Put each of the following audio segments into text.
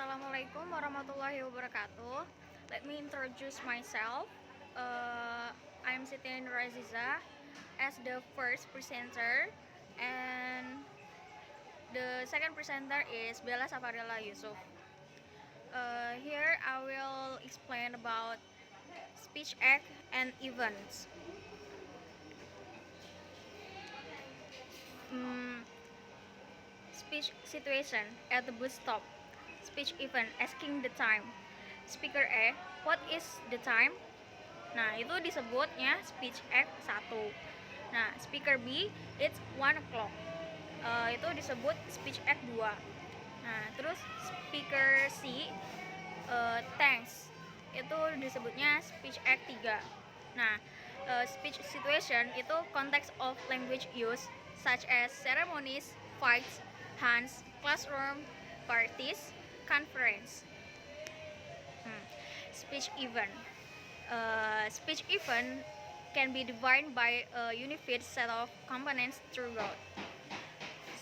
Assalamualaikum warahmatullahi wabarakatuh. Let me introduce myself. I'm Siti Raziza as the first presenter, and the second presenter is Bella Safarilla Yusuf. Here I will explain about speech act and events. Speech situation at the bus stop. Speech event asking the time. Speaker A, what is the time? Nah, itu disebutnya speech act 1. Nah, speaker B, it's 1 o'clock. Itu disebut speech act 2. Nah, terus speaker C, thanks. Itu disebutnya speech act 3. Nah, speech situation itu context of language use such as ceremonies, fights, hands, classroom, parties, conference. Speech event. Speech event can be defined by a unified set of components throughout.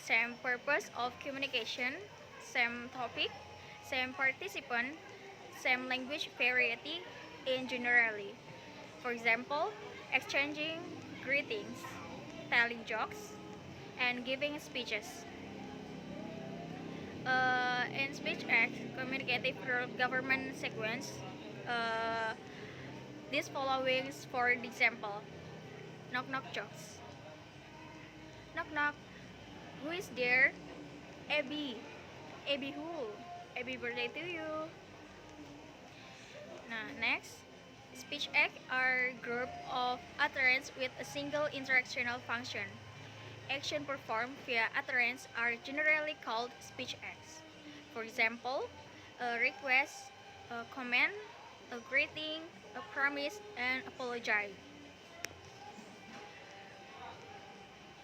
Same purpose of communication, same topic, same participant, same language variety in generally. For example, exchanging greetings, telling jokes, and giving speeches. In speech act, communicative government sequence, these followings for example: knock knock jokes. Knock knock. Who is there? Abby. Abby who? Happy birthday to you. Nah, next, speech act are group of utterance with a single interactional function. Action performed via utterance are generally called speech acts. For example, a request, a comment, a greeting, a promise, and apologize.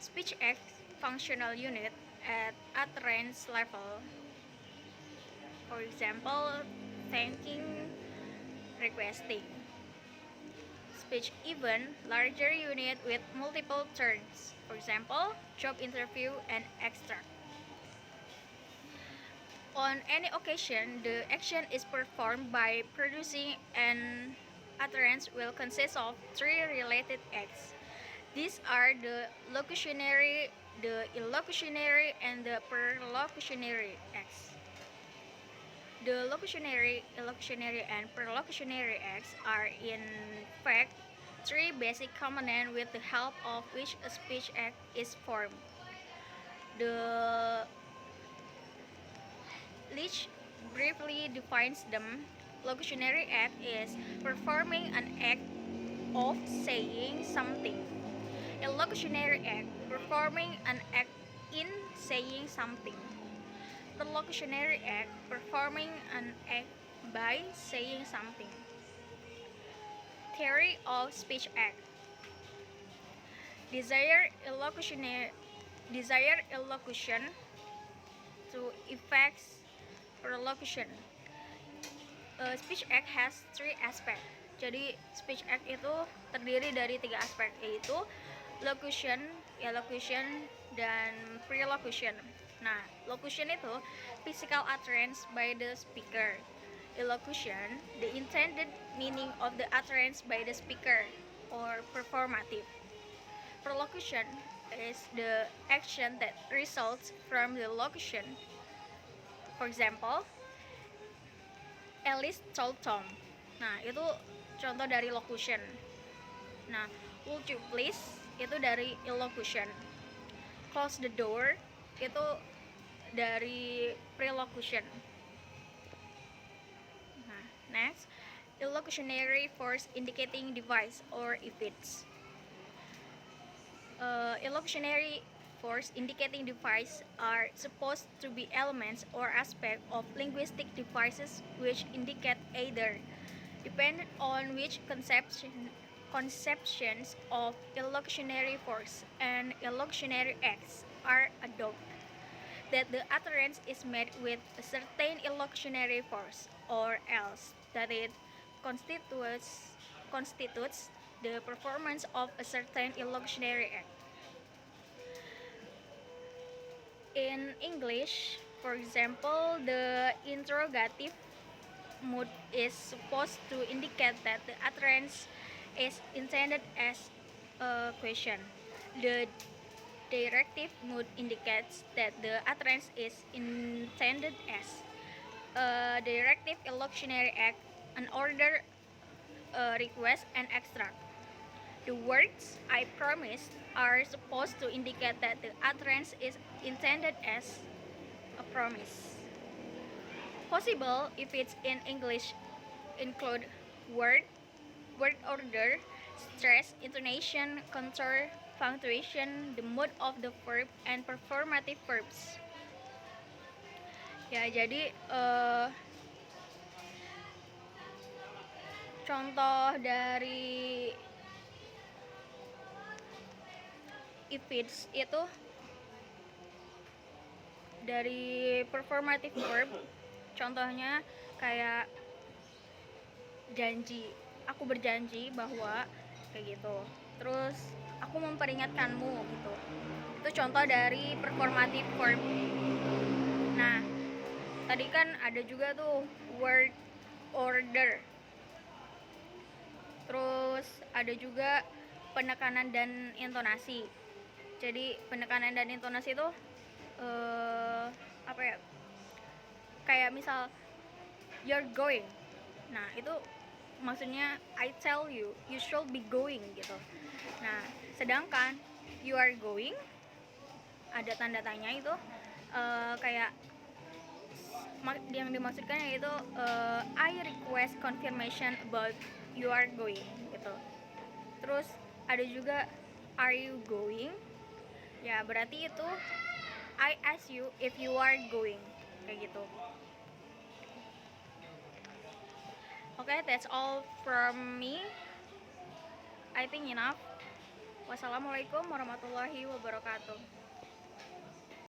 Speech act functional unit at utterance level. For example, thanking, requesting. Speech event larger unit with multiple turns. For example, job interview and extract. On any occasion, the action is performed by producing an utterance will consist of 3 related acts. These are the locutionary, the illocutionary, and the perlocutionary acts. The locutionary, illocutionary, and perlocutionary acts are in fact 3 basic components with the help of which a speech act is formed. The list briefly defines them. Locutionary act is performing an act of saying something. Illocutionary act performing an act in saying something. Perlocutionary act performing an act by saying something. Theory of speech act. Desire illocution to effects perlocution. Speech act has 3 aspects. Jadi speech act itu terdiri dari 3 aspek, yaitu locution, illocution, dan prelocution. Nah, locution itu physical utterance by the speaker. Illocution, the intended meaning of the utterance by the speaker, or performative. Perlocution is the action that results from the locution. For example, Alice told Tom. Nah, itu contoh dari locution. Nah, would you please itu dari illocution. Close the door itu dari prelocution. Nah, next, illocutionary force indicating device or events. Illocutionary force indicating device are supposed to be elements or aspects of linguistic devices which indicate either, depending on which conceptions of illocutionary force and illocutionary acts are adopted, that the utterance is made with a certain illocutionary force, or else that it constitutes the performance of a certain illocutionary act. In English, For example, the interrogative mood is supposed to indicate that the utterance is intended as a question. The directive mood indicates that the utterance is intended as a directive illusionary act, an order, a request, and extract. The words "I promise" are supposed to indicate that the utterance is intended as a promise. Possible, if it's in English, include word, word order, stress, intonation, contour, punctuation, the mood of the verb, and performative verbs. Ya, jadi contoh dari if it's itu dari performative verb, contohnya kayak janji, aku berjanji bahwa kayak gitu, terus aku memperingatkanmu gitu, itu contoh dari performative verb. Nah, tadi kan ada juga tuh word order, terus ada juga penekanan dan intonasi. Jadi penekanan dan intonasi itu apa ya, kayak misal you're going, nah itu maksudnya I tell you, you should be going gitu. Nah, sedangkan you are going, ada tanda tanya itu kayak yang dimaksudkan yaitu I request confirmation about you are going gitu. Terus ada juga are you going, ya berarti itu I ask you if you are going, kayak gitu. Okay, that's all from me. I think enough. Wassalamualaikum warahmatullahi wabarakatuh.